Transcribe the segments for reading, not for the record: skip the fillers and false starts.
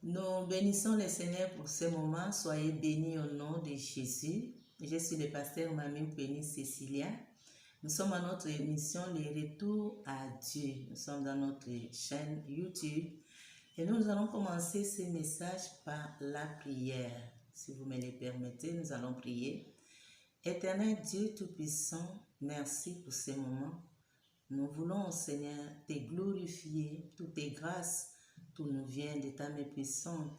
Nous bénissons le Seigneur pour ce moment. Soyez bénis au nom de Jésus. Je suis le pasteur Mamie Pénis Cécilia. Nous sommes à notre émission Les Retours à Dieu. Nous sommes dans notre chaîne YouTube et nous allons commencer ce message par la prière. Si vous me le permettez, nous allons prier. Éternel Dieu Tout-Puissant, merci pour ce moment. Nous voulons, Seigneur, te glorifier. Toutes tes grâces, tout nous vient de ta main puissante.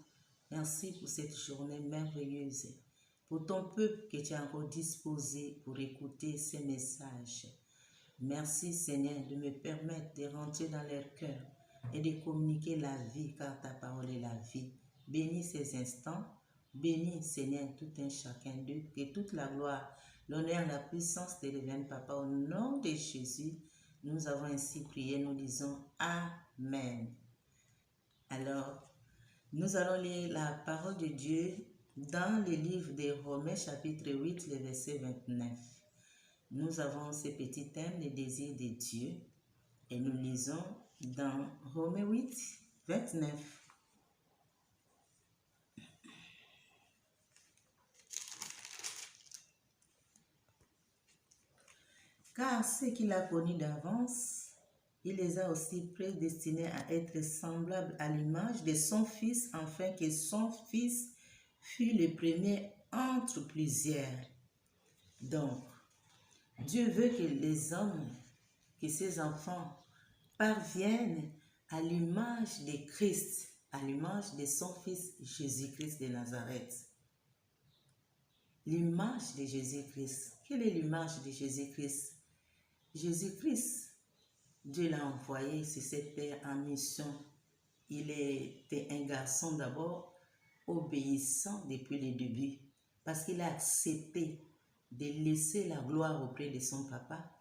Merci pour cette journée merveilleuse, pour ton peuple que tu as encore disposé pour écouter ces messages. Merci, Seigneur, de me permettre de rentrer dans leur cœur et de communiquer la vie, car ta parole est la vie. Bénis ces instants. Bénis, Seigneur, tout un chacun d'eux. Que toute la gloire, l'honneur, la puissance te reviennent, Papa, au nom de Jésus. Nous avons ainsi prié, nous disons Amen. Alors, nous allons lire la parole de Dieu dans le livre de Romains chapitre 8, le verset 29. Nous avons ce petit thème, le désir de Dieu, et nous lisons dans Romains 8, 29. Car ceux qu'il a connus d'avance, il les a aussi prédestinés à être semblables à l'image de son Fils, afin que son Fils fût le premier entre plusieurs. Donc, Dieu veut que les hommes, que ses enfants parviennent à l'image de Christ, à l'image de son Fils Jésus-Christ de Nazareth. L'image de Jésus-Christ. Quelle est l'image de Jésus-Christ? Jésus-Christ, Dieu l'a envoyé sur cette terre en mission. Il était un garçon d'abord obéissant depuis le début parce qu'il a accepté de laisser la gloire auprès de son papa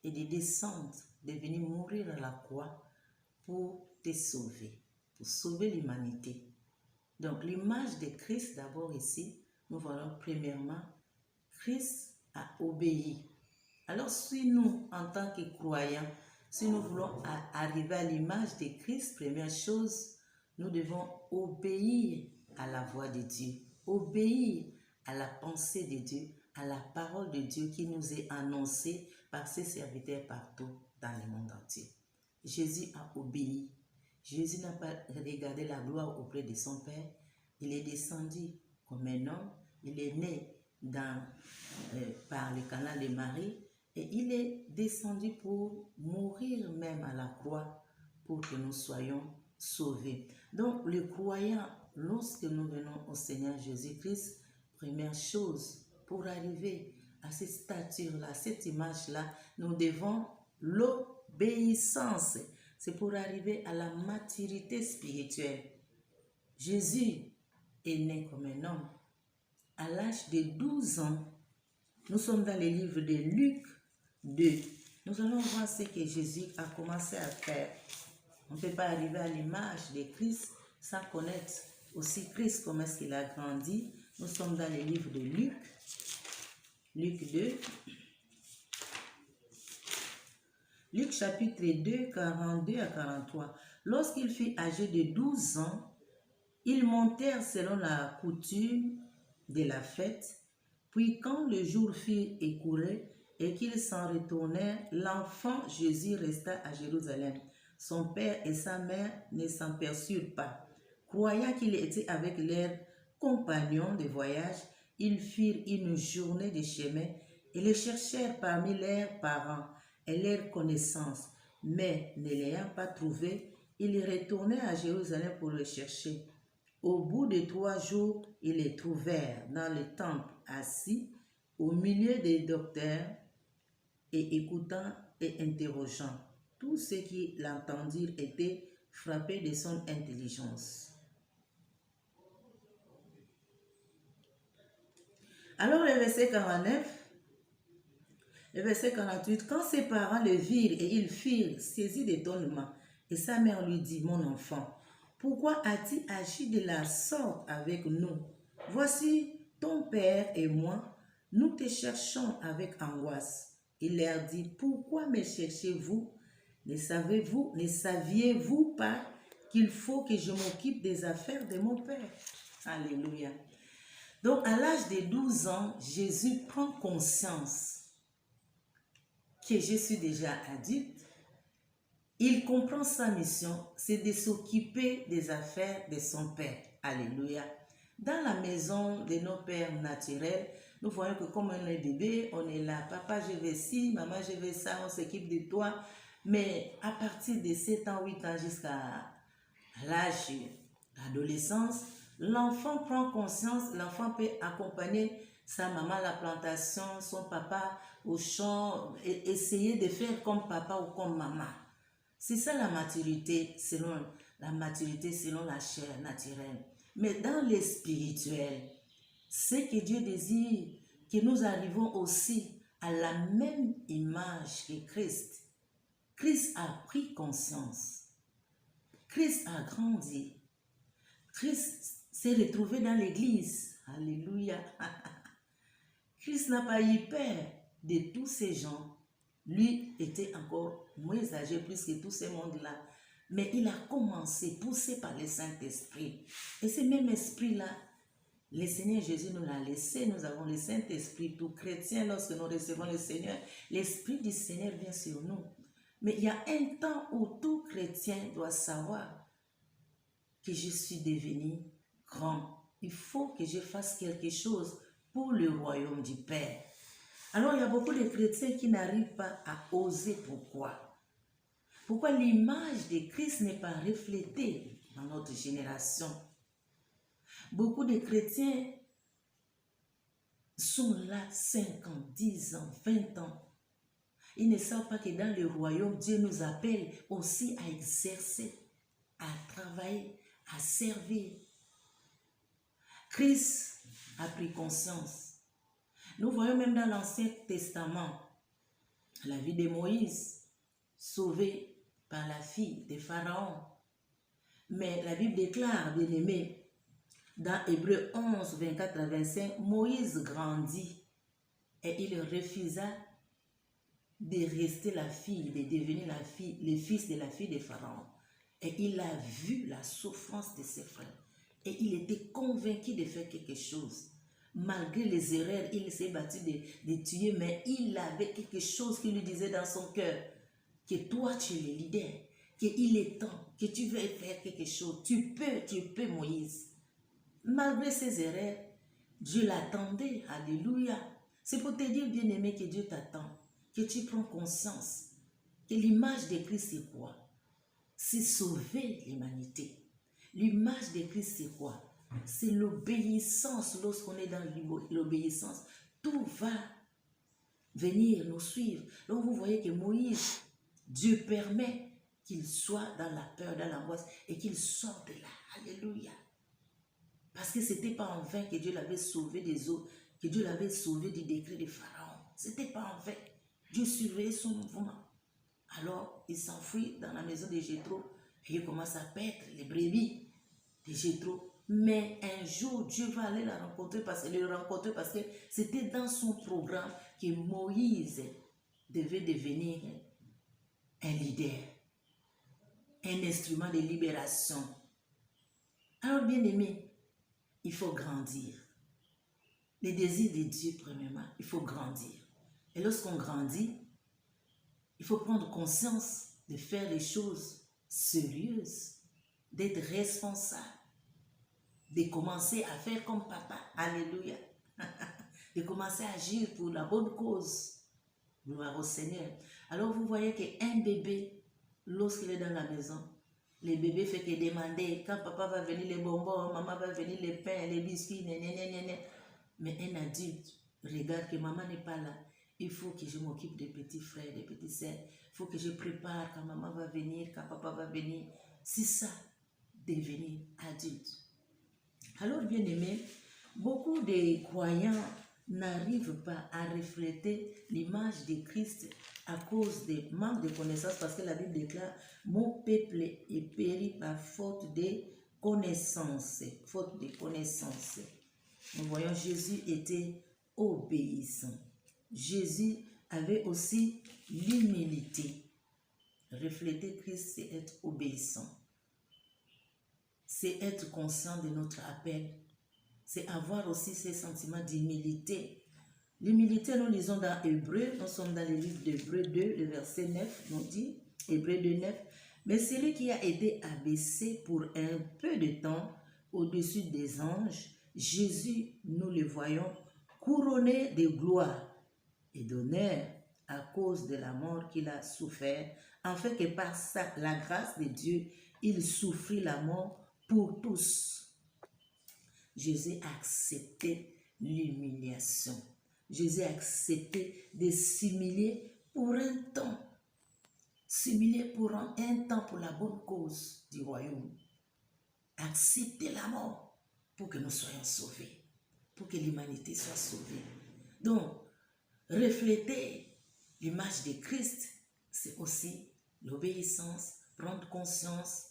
et de descendre, de venir mourir à la croix pour te sauver, pour sauver l'humanité. Donc l'image de Christ d'abord ici, nous voyons premièrement, Christ a obéi. Alors si nous, en tant que croyants, si nous voulons arriver à l'image de Christ, première chose, nous devons obéir à la voix de Dieu, obéir à la pensée de Dieu, à la parole de Dieu qui nous est annoncée par ses serviteurs partout dans le monde entier. Jésus a obéi. Jésus n'a pas regardé la gloire auprès de son Père. Il est descendu comme un homme. Il est né par le canal de Marie. Et il est descendu pour mourir même à la croix pour que nous soyons sauvés. Donc, le croyant, lorsque nous venons au Seigneur Jésus-Christ, première chose, pour arriver à cette stature-là, à cette image-là, nous devons l'obéissance. C'est pour arriver à la maturité spirituelle. Jésus est né comme un homme. À l'âge de 12 ans, nous sommes dans le livre de Luc 2. Nous allons voir ce que Jésus a commencé à faire. On ne peut pas arriver à l'image de Christ sans connaître aussi Christ, comment est-ce qu'il a grandi. Nous sommes dans le livre de Luc, Luc 2. Luc chapitre 2, 42 à 43. Lorsqu'il fut âgé de 12 ans, ils montèrent selon la coutume de la fête. Puis quand le jour fut écoulé et qu'ils s'en retournèrent, l'enfant Jésus resta à Jérusalem. Son père et sa mère ne s'en perçurent pas. Croyant qu'il était avec leurs compagnons de voyage, ils firent une journée de chemin et le cherchèrent parmi leurs parents et leurs connaissances. Mais ne l'ayant pas trouvé, ils retournèrent à Jérusalem pour le chercher. Au bout de 3 jours, ils les trouvèrent dans le temple, assis au milieu des docteurs et écoutant et interrogeant. Tous ceux qui l'entendirent étaient frappés de son intelligence. Alors le verset 49, le verset 48, quand ses parents le virent et ils firent saisis d'étonnement, et sa mère lui dit, mon enfant, pourquoi as-tu agi de la sorte avec nous? Voici ton père et moi, nous te cherchons avec angoisse. Il leur dit, pourquoi me cherchez-vous? Ne saviez-vous pas qu'il faut que je m'occupe des affaires de mon Père. Alléluia. Donc, à l'âge de 12 ans, Jésus prend conscience que je suis déjà adulte. Il comprend sa mission, c'est de s'occuper des affaires de son Père. Alléluia. Dans la maison de nos pères naturels, nous voyons que comme on est bébé, on est là. Papa, je vais ci, maman, je vais ça, on s'occupe de toi. Mais à partir de 7 ans, 8 ans, jusqu'à l'âge d'adolescence, l'enfant prend conscience, l'enfant peut accompagner sa maman à la plantation, son papa au champ, et essayer de faire comme papa ou comme maman. C'est ça la maturité selon la chair naturelle. Mais dans le spirituel, c'est que Dieu désire que nous arrivons aussi à la même image que Christ. Christ a pris conscience. Christ a grandi. Christ s'est retrouvé dans l'église. Alléluia. Christ n'a pas eu peur de tous ces gens. Lui était encore moins âgé plus que tous ces mondes-là. Mais il a commencé, poussé par le Saint-Esprit. Et ce même esprit-là, le Seigneur Jésus nous l'a laissé. Nous avons le Saint-Esprit, tout chrétien, lorsque nous recevons le Seigneur, l'Esprit du Seigneur vient sur nous. Mais il y a un temps où tout chrétien doit savoir que je suis devenu grand. Il faut que je fasse quelque chose pour le royaume du Père. Alors, il y a beaucoup de chrétiens qui n'arrivent pas à oser. Pourquoi? Pourquoi l'image de Christ n'est pas reflétée dans notre génération? Beaucoup de chrétiens sont là 5 ans, 10 ans, 20 ans. Ils ne savent pas que dans le royaume, Dieu nous appelle aussi à exercer, à travailler, à servir. Christ a pris conscience. Nous voyons même dans l'Ancien Testament la vie de Moïse, sauvé par la fille de Pharaon. Mais la Bible déclare, bien aimé, dans Hébreux 11, 24 à 25, Moïse grandit et il refusa de rester la fille, de devenir le fils de la fille de Pharaon. Et il a vu la souffrance de ses frères. Et il était convaincu de faire quelque chose. Malgré les erreurs, il s'est battu de tuer, mais il avait quelque chose qui lui disait dans son cœur que toi, tu es le leader, qu'il est temps, que tu veux faire quelque chose. Tu peux, Moïse. Malgré ses erreurs, Dieu l'attendait. Alléluia. C'est pour te dire, bien-aimé, que Dieu t'attend, que tu prends conscience que l'image de Christ, c'est quoi? C'est sauver l'humanité. L'image de Christ, c'est quoi? C'est l'obéissance. Lorsqu'on est dans l'obéissance, tout va venir nous suivre. Donc vous voyez que Moïse, Dieu permet qu'il soit dans la peur, dans l'angoisse et qu'il sorte de là. Alléluia. Parce que ce n'était pas en vain que Dieu l'avait sauvé des eaux, que Dieu l'avait sauvé du décret de Pharaon. Ce n'était pas en vain. Dieu surveillait son mouvement. Alors, il s'enfuit dans la maison de Jéthro et il commence à paître les brebis de Jéthro. Mais un jour, Dieu va aller le rencontrer parce que c'était dans son programme que Moïse devait devenir un leader, un instrument de libération. Alors, bien aimé, il faut grandir. Les désirs de Dieu, premièrement, il faut grandir. Et lorsqu'on grandit, il faut prendre conscience de faire les choses sérieuses, d'être responsable, de commencer à faire comme papa. Alléluia. De commencer à agir pour la bonne cause. Gloire au Seigneur. Alors vous voyez qu'un bébé, lorsqu'il est dans la maison, les bébés font que demander, quand papa va venir les bonbons, maman va venir les pains, les biscuits, mais un adulte regarde que maman n'est pas là. Il faut que je m'occupe des petits frères, des petites sœurs. Il faut que je prépare quand maman va venir, quand papa va venir. C'est ça, devenir adulte. Alors, bien aimé, beaucoup de croyants n'arrivent pas à refléter l'image de Christ à cause des manques de connaissances, parce que la Bible déclare « Mon peuple est péri par faute de connaissances. » Faute de connaissances. Nous voyons Jésus était obéissant. Jésus avait aussi l'humilité. Refléter Christ, c'est être obéissant. c'est être conscient de notre appel. C'est avoir aussi ces sentiments d'humilité. L'humilité, nous lisons dans Hébreu, nous sommes dans le livre d'Hébreu 2, le verset 9, nous dit, Hébreu 2, 9, mais celui qui a été abaissé pour un peu de temps au-dessus des anges, Jésus, nous le voyons, couronné de gloire et d'honneur à cause de la mort qu'il a souffert, afin que par la grâce de Dieu, il souffrit la mort pour tous. Jésus a accepté l'humiliation. Jésus a accepté de s'humilier pour un temps. S'humilier pour un temps pour la bonne cause du royaume. Accepter la mort pour que nous soyons sauvés. Pour que l'humanité soit sauvée. Donc, refléter l'image de Christ, c'est aussi l'obéissance, prendre conscience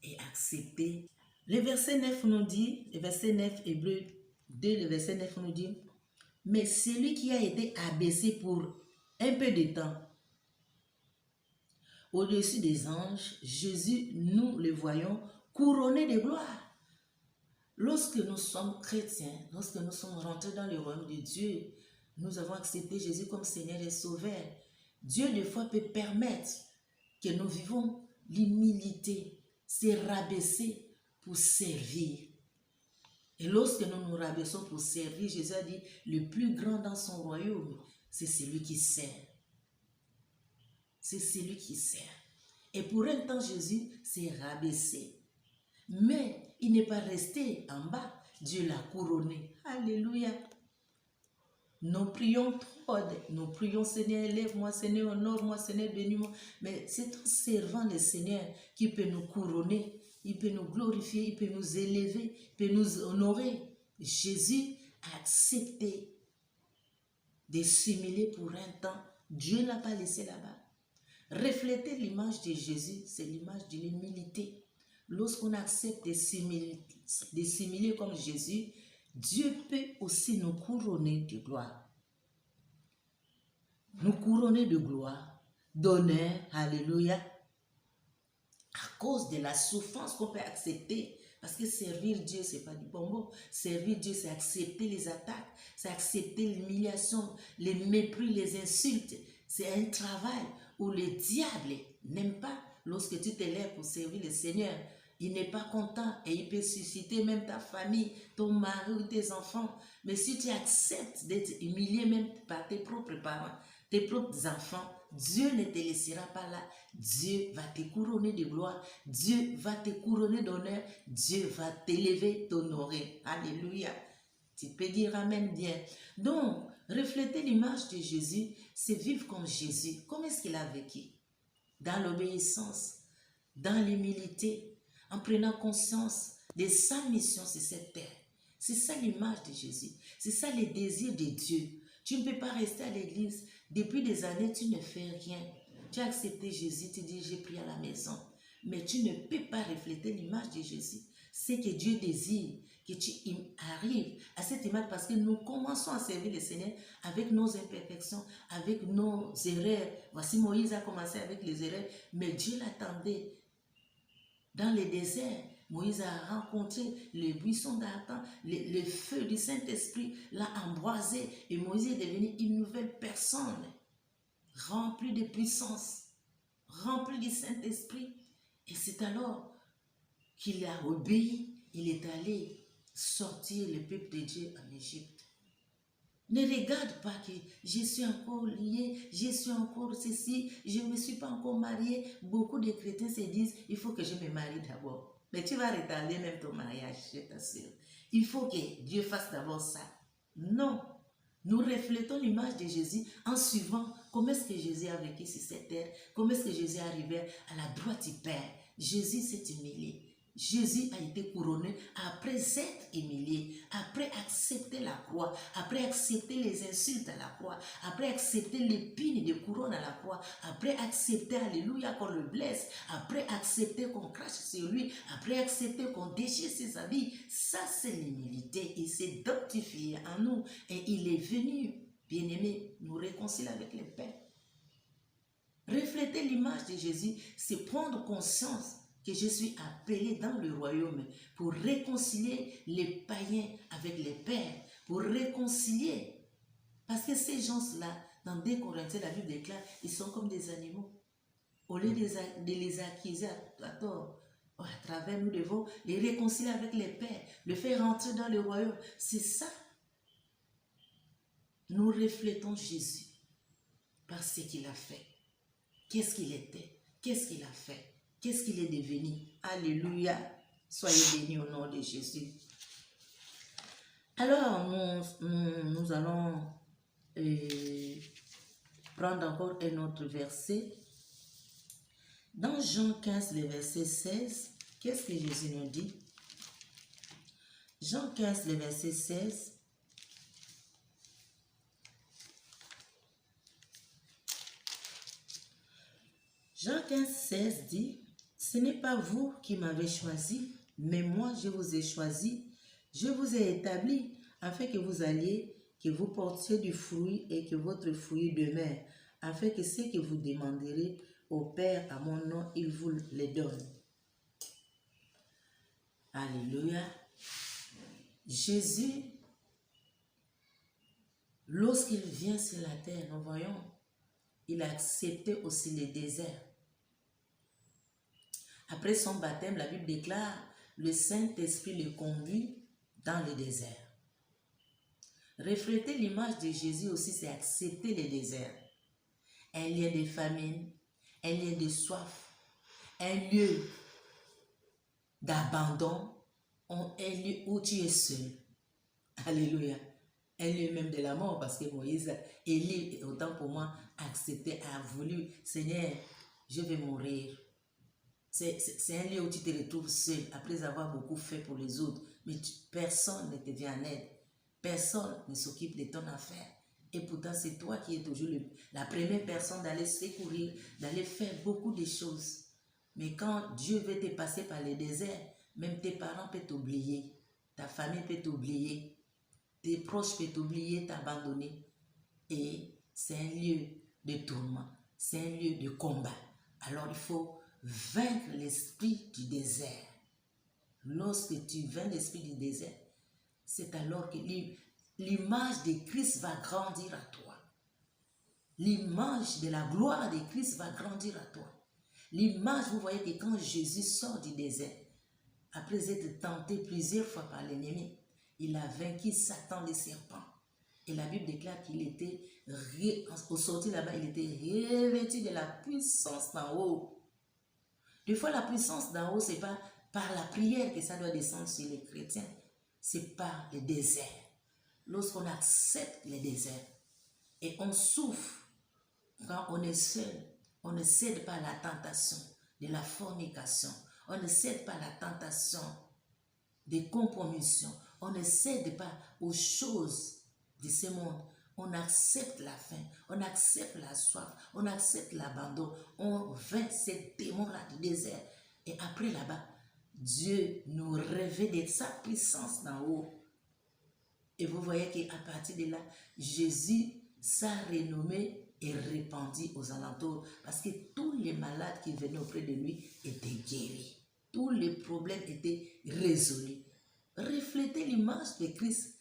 et accepter. Le verset 9 nous dit, le verset 9, Hébreu 2, le verset 9 nous dit, mais celui qui a été abaissé pour un peu de temps au-dessus des anges, Jésus, nous le voyons couronné de gloire. Lorsque nous sommes chrétiens, lorsque nous sommes rentrés dans le royaume de Dieu, nous avons accepté Jésus comme Seigneur et Sauveur. Dieu, des fois, peut permettre que nous vivons l'humilité, se rabaisser pour servir. Et lorsque nous nous rabaissons pour servir, Jésus a dit, le plus grand dans son royaume, c'est celui qui sert. C'est celui qui sert. Et pour un temps, Jésus s'est rabaissé. Mais il n'est pas resté en bas. Dieu l'a couronné. Alléluia. Nous prions trop. Nous prions, Seigneur, élève-moi, Seigneur, honore-moi, Seigneur, bénis-moi. Mais c'est en servant le Seigneur qui peut nous couronner. Il peut nous glorifier, il peut nous élever, il peut nous honorer. Jésus a accepté de s'humilier pour un temps. Dieu ne l'a pas laissé là-bas. Refléter l'image de Jésus, c'est l'image de l'humilité. Lorsqu'on accepte de s'humilier comme Jésus, Dieu peut aussi nous couronner de gloire. Nous couronner de gloire, d'honneur, alléluia, à cause de la souffrance qu'on peut accepter. Parce que servir Dieu, ce n'est pas du bonbon. Servir Dieu, c'est accepter les attaques, c'est accepter l'humiliation, les mépris, les insultes. C'est un travail où le diable n'aime pas lorsque tu te lèves pour servir le Seigneur. Il n'est pas content et il peut susciter même ta famille, ton mari ou tes enfants. Mais si tu acceptes d'être humilié même par tes propres parents, tes propres enfants, Dieu ne te laissera pas là. Dieu va te couronner de gloire. Dieu va te couronner d'honneur. Dieu va t'élever, t'honorer. Alléluia. Tu peux dire amen bien. Donc, refléter l'image de Jésus, c'est vivre comme Jésus. Comment est-ce qu'il a vécu? Dans l'obéissance, dans l'humilité, en prenant conscience de sa mission sur cette terre. C'est ça l'image de Jésus. C'est ça le désir de Dieu. Tu ne peux pas rester à l'église. Depuis des années, tu ne fais rien. Tu as accepté Jésus, tu dis, j'ai pris à la maison. Mais tu ne peux pas refléter l'image de Jésus. C'est que Dieu désire que tu arrives à cette image parce que nous commençons à servir le Seigneur avec nos imperfections, avec nos erreurs. Voici Moïse a commencé avec les erreurs, mais Dieu l'attendait. Dans le désert, Moïse a rencontré le buisson d'Artan, le feu du Saint-Esprit l'a embrasé et Moïse est devenu une nouvelle personne, remplie de puissance, remplie du Saint-Esprit. Et c'est alors qu'il a obéi, il est allé sortir le peuple de Dieu en Égypte. Ne regarde pas que je suis encore lié, je suis encore ceci, je ne me suis pas encore marié. Beaucoup de chrétiens se disent, il faut que je me marie d'abord. Mais tu vas retarder même ton mariage, je t'assure. Il faut que Dieu fasse d'abord ça. Non. Nous reflétons l'image de Jésus en suivant comment est-ce que Jésus a vécu sur cette terre, comment est-ce que Jésus est arrivé à la droite du Père. Jésus s'est humilié. Jésus a été couronné après s'être humilié, après accepter la croix, après accepter les insultes à la croix, après accepter l'épine de couronne à la croix, après accepter, alléluia, qu'on le blesse, après accepter qu'on crache sur lui, après accepter qu'on déchire ses habits. Ça, c'est l'humilité. Il s'est identifié en nous et il est venu, bien-aimé, nous réconcilier avec le Père. Refléter l'image de Jésus, c'est prendre conscience que je suis appelé dans le royaume pour réconcilier les païens avec les pères, pour réconcilier. Parce que ces gens-là, dans 2 Corinthiens, la Bible déclare, ils sont comme des animaux. Au lieu de les accuser à tort, à travers, nous devons les réconcilier avec les pères, le faire rentrer dans le royaume. C'est ça. Nous reflétons Jésus par ce qu'il a fait. Qu'est-ce qu'il était? Qu'est-ce qu'il a fait? Qu'est-ce qu'il est devenu? Alléluia. Soyez bénis au nom de Jésus. Alors, nous allons prendre encore un autre verset. Dans Jean 15, le verset 16, qu'est-ce que Jésus nous dit? Jean 15, le verset 16. Jean 15, 16 dit, « Ce n'est pas vous qui m'avez choisi, mais moi je vous ai choisi, je vous ai établi, afin que vous alliez, que vous portiez du fruit et que votre fruit demeure, afin que ce que vous demanderez au Père à mon nom, il vous les donne. » Alléluia. Jésus, lorsqu'il vient sur la terre, nous voyons, il a accepté aussi le désert. Après son baptême, la Bible déclare, le Saint-Esprit le conduit dans le désert. Refléter l'image de Jésus aussi, c'est accepter le désert. Un lieu de famine, un lieu de soif, un lieu d'abandon, un lieu où tu es seul. Alléluia. Un lieu même de la mort, parce que Moïse, Élie, autant pour moi, a accepté, a voulu, Seigneur, je vais mourir. C'est un lieu où tu te retrouves seul, après avoir beaucoup fait pour les autres, mais personne ne te vient en aide. Personne ne s'occupe de ton affaire. Et pourtant, c'est toi qui es toujours la première personne d'aller secourir, d'aller faire beaucoup de choses. Mais quand Dieu veut te passer par le désert, même tes parents peuvent t'oublier, ta famille peut t'oublier, tes proches peuvent t'oublier, t'abandonner. Et c'est un lieu de tourment, c'est un lieu de combat. Alors il faut vaincre l'esprit du désert. Lorsque tu vaincs l'esprit du désert, c'est alors que l'image de Christ va grandir à toi. L'image de la gloire de Christ va grandir à toi. L'image, vous voyez que quand Jésus sort du désert, après être tenté plusieurs fois par l'ennemi, il a vaincu Satan le serpent. Et la Bible déclare qu'il était, au sortir là-bas, il était revêtu de la puissance d'en haut. Des fois, la puissance d'en haut, ce n'est pas par la prière que ça doit descendre sur les chrétiens. C'est par le désert. Lorsqu'on accepte le désert et on souffre, quand on est seul, on ne cède pas à la tentation de la fornication. On ne cède pas à la tentation des compromissions. On ne cède pas aux choses de ce monde. On accepte la faim, on accepte la soif, on accepte l'abandon, on vainc ces démons-là du désert. Et après là-bas, Dieu nous revêt de sa puissance d'en haut. Et vous voyez qu'à partir de là, Jésus, sa renommée est répandue aux alentours. Parce que tous les malades qui venaient auprès de lui étaient guéris. Tous les problèmes étaient résolus. Reflétez l'image de Christ.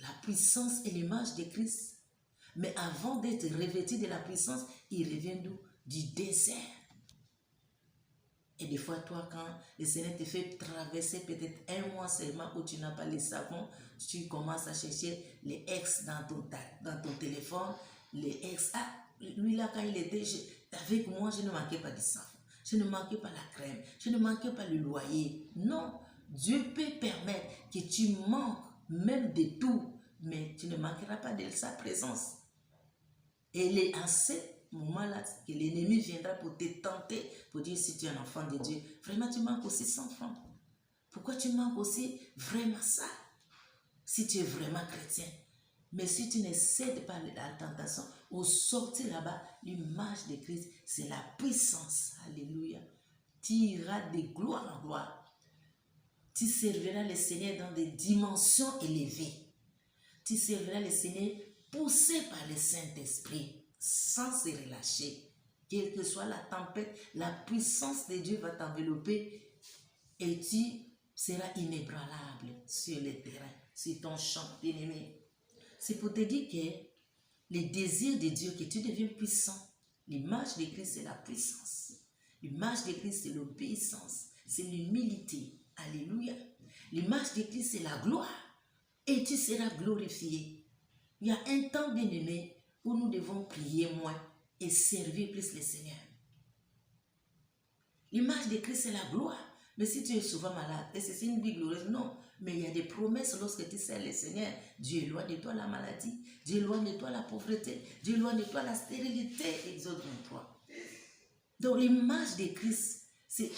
La puissance et l'image de Christ. Mais avant d'être revêtu de la puissance, il revient d'où? Du désert. Et des fois, toi, quand le Seigneur te fait traverser peut-être un mois seulement où tu n'as pas les savons, tu commences à chercher les ex dans ton téléphone. Les ex, ah, lui là, quand il était avec moi, je ne manquais pas de savon. Je ne manquais pas la crème. Je ne manquais pas le loyer. Non, Dieu peut permettre que tu manques même de tout, mais tu ne manqueras pas de sa présence. Et il est à ce moment-là que l'ennemi viendra pour te tenter, pour dire si tu es un enfant de Dieu, vraiment tu manques aussi 100 francs. Pourquoi tu manques aussi vraiment ça? Si tu es vraiment chrétien. Mais si tu ne cèdes pas à la tentation, au sortir là-bas, l'image de Christ, c'est la puissance. Alléluia. Tu iras de gloire en gloire. Tu serviras le Seigneur dans des dimensions élevées. Tu serviras le Seigneur poussé par le Saint-Esprit, sans se relâcher. quelle que soit la tempête, la puissance de Dieu va t'envelopper et tu seras inébranlable sur le terrain, sur ton champ, bien-aimé. C'est pour te dire que les désirs de Dieu, que tu deviens puissant. L'image de Christ, c'est la puissance. L'image de Christ, c'est l'obéissance, c'est l'humilité. Alléluia. L'image de Christ, c'est la gloire. Et tu seras glorifié. Il y a un temps, bien-aimé, où nous devons prier moins et servir plus le Seigneur. L'image de Christ, c'est la gloire. Mais si tu es souvent malade, et c'est une vie glorieuse, non. Mais il y a des promesses lorsque tu sers le Seigneur. Dieu éloigne de toi la maladie. Dieu éloigne de toi la pauvreté. Dieu éloigne de toi la stérilité. Exode 23. Donc l'image de Christ, c'est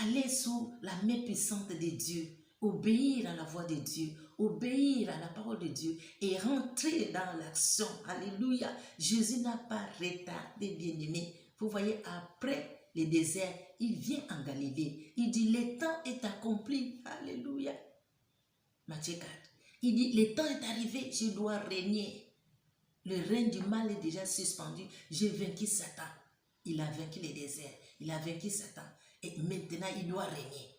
aller sous la main puissante de Dieu. Obéir à la voix de Dieu. Obéir à la parole de Dieu. Et rentrer dans l'action. Alléluia. Jésus n'a pas retardé, bien-aimé. Vous voyez, après le désert, il vient en Galilée. Il dit, le temps est accompli. Alléluia. Matthieu 4. Il dit, le temps est arrivé, je dois régner. Le règne du mal est déjà suspendu. J'ai vaincu Satan. Il a vaincu le désert. Il a vaincu Satan. Et maintenant, il doit régner.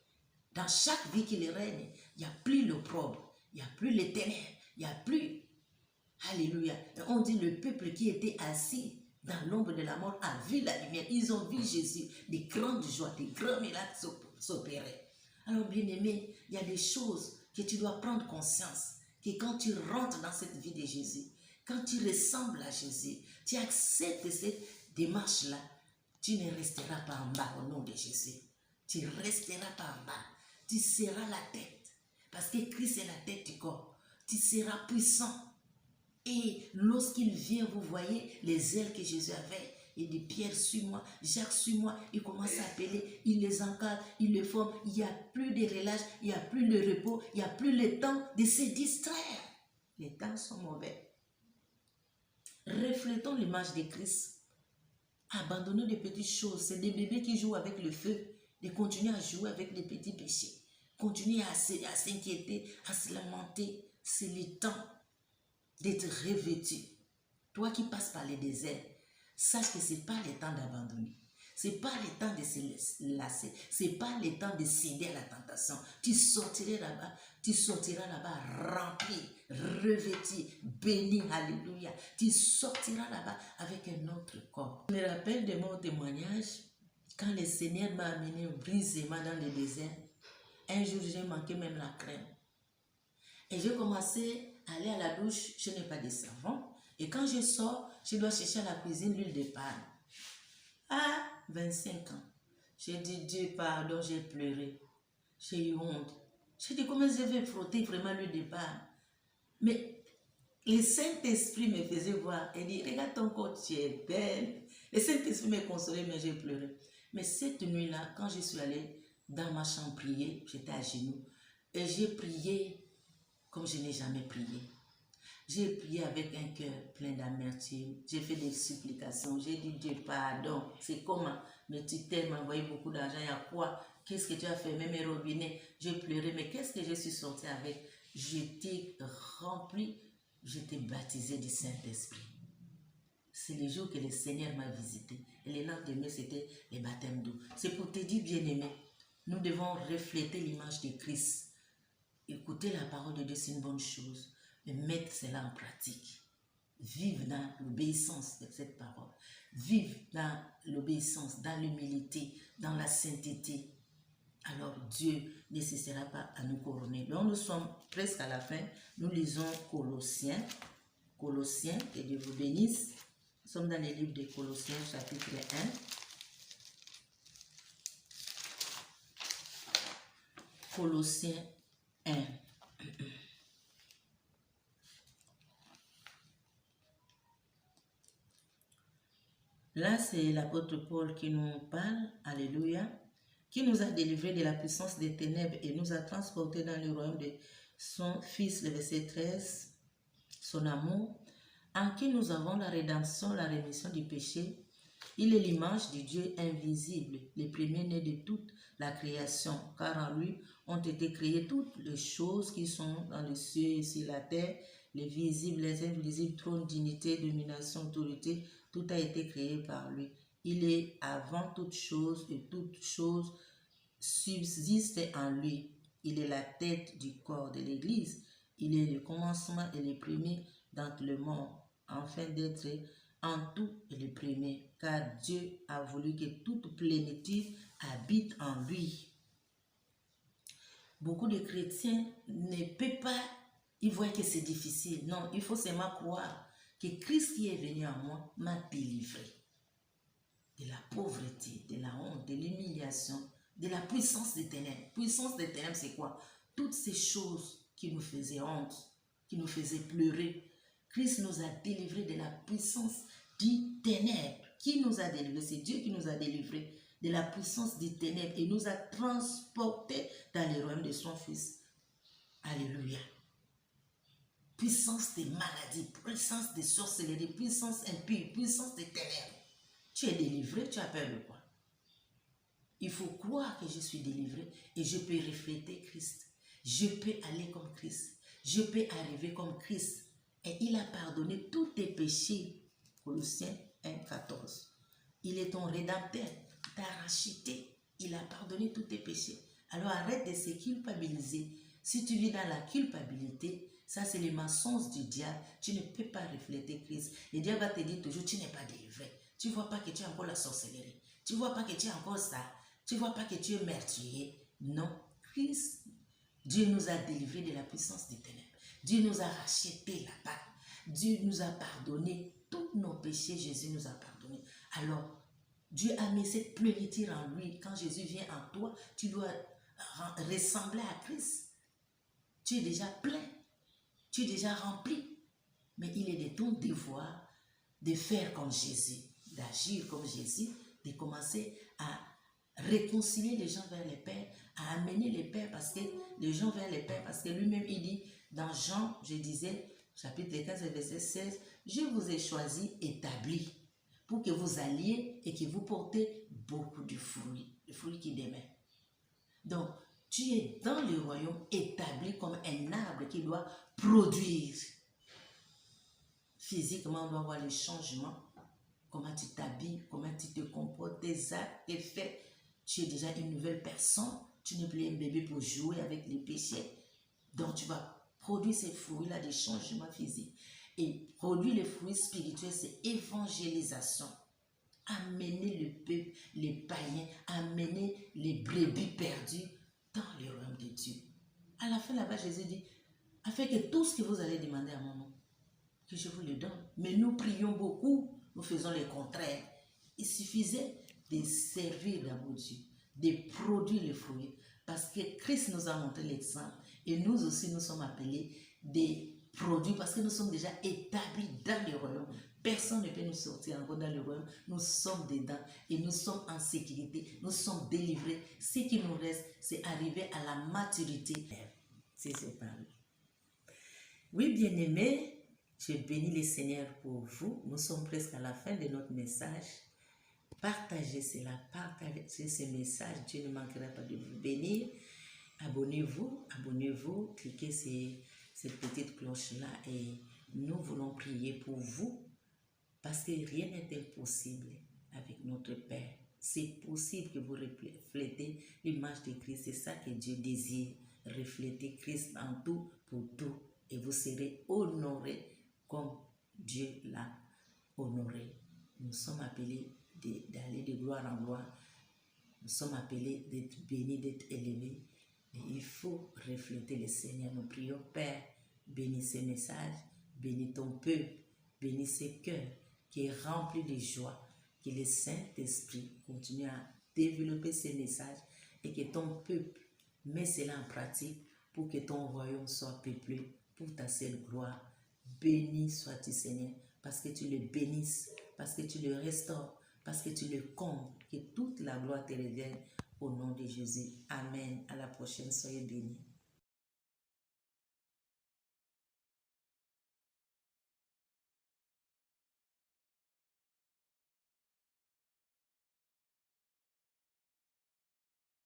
Dans chaque vie qu'il règne, il n'y a plus l'opprobre. Il n'y a plus les ténèbres. Il n'y a plus. Alléluia. Et on dit, le peuple qui était assis dans l'ombre de la mort a vu la lumière. Ils ont vu Jésus, des grandes joies, des grands miracles s'opérer. Alors, bien-aimé, il y a des choses que tu dois prendre conscience, que quand tu rentres dans cette vie de Jésus, quand tu ressembles à Jésus, tu acceptes cette démarche-là, tu ne resteras pas en bas au nom de Jésus. Tu ne resteras pas en bas. Tu seras la tête. Parce que Christ est la tête du corps. Tu seras puissant. Et lorsqu'il vient, vous voyez les ailes que Jésus avait. Il dit, Pierre, suis-moi, Jacques, suis-moi. Il commence à appeler, il les encadre, il les forme. Il n'y a plus de relâche, il n'y a plus de repos, il n'y a plus le temps de se distraire. Les temps sont mauvais. Reflétons l'image de Christ. Abandonnons des petites choses. C'est des bébés qui jouent avec le feu. De continuer à jouer avec les petits péchés. Continuer à s'inquiéter, à se lamenter. C'est le temps d'être revêtu. Toi qui passes par les déserts, sache que ce n'est pas le temps d'abandonner. Ce n'est pas le temps de se lasser. Ce n'est pas le temps de céder à la tentation. Tu sortiras là-bas rempli, revêtu, béni, alléluia. Tu sortiras là-bas avec un autre corps. Je me rappelle de mon témoignage, quand le Seigneur m'a amené brisément dans le désert. Un jour, j'ai manqué même la crème. Et j'ai commencé à aller à la douche, je n'ai pas de savon. Et quand je sors, je dois chercher à la cuisine l'huile de palme. À 25 ans, j'ai dit, Dieu pardon, j'ai pleuré. J'ai eu honte. J'ai dit, comment je vais frotter vraiment l'huile de palme? Mais le Saint-Esprit me faisait voir et dit, regarde ton corps, tu es belle. Le Saint-Esprit me consolait, mais j'ai pleuré. Mais cette nuit-là, quand je suis allée dans ma chambre prier, j'étais à genoux. Et j'ai prié comme je n'ai jamais prié. J'ai prié avec un cœur plein d'amertume. J'ai fait des supplications. J'ai dit, Dieu, pardon. C'est comment? Mais tu t'aimes, envoyé beaucoup d'argent. Il y a quoi? Qu'est-ce que tu as fait? Même mes robinets. J'ai pleuré. Mais qu'est-ce que je suis sortie avec? J'étais remplie. J'étais baptisée du Saint-Esprit. C'est le jour que le Seigneur m'a visité. Et le lendemain, c'était les baptêmes d'eau. C'est pour te dire, bien-aimé, nous devons refléter l'image de Christ. Écouter la parole de Dieu, c'est une bonne chose. Mais mettre cela en pratique. Vivre dans l'obéissance de cette parole. Vivre dans l'obéissance, dans l'humilité, dans la sainteté. Alors Dieu ne cessera pas à nous couronner. Donc nous sommes presque à la fin. Nous lisons Colossiens. Colossiens, que Dieu vous bénisse. Nous sommes dans les livres de Colossiens, chapitre 1. Colossiens 1. Là, c'est l'apôtre Paul qui nous parle, alléluia, qui nous a délivrés de la puissance des ténèbres et nous a transportés dans le royaume de son Fils, le verset 13, son amour, en qui nous avons la rédemption, la rémission du péché. Il est l'image du Dieu invisible, le premier-né de toute la création, car en lui ont été créées toutes les choses qui sont dans les cieux et sur la terre, les visibles, les invisibles, trône, dignité, domination, autorité, tout a été créé par lui. Il est avant toute chose et toute chose subsiste en lui. Il est la tête du corps de l'Église. Il est le commencement et le premier dans le monde, afin d'être en tout le premier, car Dieu a voulu que toute plénitude habite en lui. Beaucoup de chrétiens ne peuvent pas, ils voient que c'est difficile. Non, il faut seulement croire que Christ qui est venu en moi m'a délivré de la pauvreté, de la honte, de l'humiliation, de la puissance des ténèbres. Puissance des ténèbres, c'est quoi? Toutes ces choses qui nous faisaient honte, qui nous faisaient pleurer. Christ nous a délivrés de la puissance des ténèbres. Qui nous a délivrés? C'est Dieu qui nous a délivrés de la puissance des ténèbres et nous a transportés dans le royaume de son Fils. Alléluia. Puissance des maladies, puissance des sorcelleries, puissance impure, puissance des ténèbres. Tu es délivré, tu as peur de quoi? Il faut croire que je suis délivré et je peux refléter Christ. Je peux aller comme Christ. Je peux arriver comme Christ. Et il a pardonné tous tes péchés. Colossiens 1,14. Il est ton rédempteur. T'a racheté. Il a pardonné tous tes péchés. Alors arrête de se culpabiliser. Si tu vis dans la culpabilité, ça c'est les mensonges du diable. Tu ne peux pas refléter Christ. Le diable va te dire toujours, tu n'es pas délivré. Tu ne vois pas que tu as encore la sorcellerie. Tu ne vois pas que tu as encore ça. Tu ne vois pas que tu es meurtrier. Non, Christ, Dieu nous a délivrés de la puissance des ténèbres. Dieu nous a racheté là-bas. Dieu nous a pardonné tous nos péchés. Jésus nous a pardonné. Alors, Dieu a mis cette plénitude en lui. Quand Jésus vient en toi, tu dois ressembler à Christ. Tu es déjà plein. Tu es déjà rempli. Mais il est de ton devoir de faire comme Jésus, d'agir comme Jésus, de commencer à réconcilier les gens vers le Père, à amener les Pères parce que les gens vers le Père, parce que lui-même il dit dans Jean, je disais, chapitre 15, verset 16, je vous ai choisi, établi, pour que vous alliez et que vous portez beaucoup de fruits qui demeurent. Donc, tu es dans le royaume établi comme un arbre qui doit produire. Physiquement, on doit voir les changements. Comment tu t'habilles, comment tu te comportes, tes actes, tes faits. Tu es déjà une nouvelle personne. Tu n'es plus un bébé pour jouer avec les péchés. Donc, tu vas produire ces fruits-là, des changements physiques. Et produire les fruits spirituels, c'est évangélisation. Amener le peuple, les païens, amener les brebis perdues dans le royaume de Dieu. À la fin, là-bas, Jésus dit, afin que tout ce que vous allez demander à mon nom, que je vous le donne. Mais nous prions beaucoup, nous faisons le contraire. Il suffisait de servir d'abord Dieu, de produire les fruits, parce que Christ nous a montré l'exemple et nous aussi nous sommes appelés des produits parce que nous sommes déjà établis dans le royaume. Personne ne peut nous sortir encore dans le royaume. Nous sommes dedans et nous sommes en sécurité. Nous sommes délivrés. Ce qui nous reste, c'est arriver à la maturité. C'est parlé. Oui, bien-aimés, je bénis le Seigneur pour vous. Nous sommes presque à la fin de notre message. Partagez cela, partagez ce message. Dieu ne manquera pas de vous bénir. Abonnez-vous, cliquez sur cette petite cloche-là et nous voulons prier pour vous parce que rien n'est impossible avec notre Père. C'est possible que vous reflétez l'image de Christ. C'est ça que Dieu désire, refléter Christ en tout pour tout. Et vous serez honorés comme Dieu l'a honoré. Nous sommes appelés d'aller de gloire en gloire. Nous sommes appelés d'être bénis, d'être élevés. Et il faut refléter le Seigneur. Nous prions, Père, bénis ces messages, bénis ton peuple, bénis ces cœurs qui est rempli de joie. Que le Saint-Esprit continue à développer ces messages et que ton peuple met cela en pratique pour que ton royaume soit peuplé pour ta seule gloire. Béni sois-tu, Seigneur, parce que tu le bénisses, parce que tu le restaures, parce que tu le combles. Que toute la gloire te revienne au nom de Jésus. Amen. À la prochaine. Soyez bénis.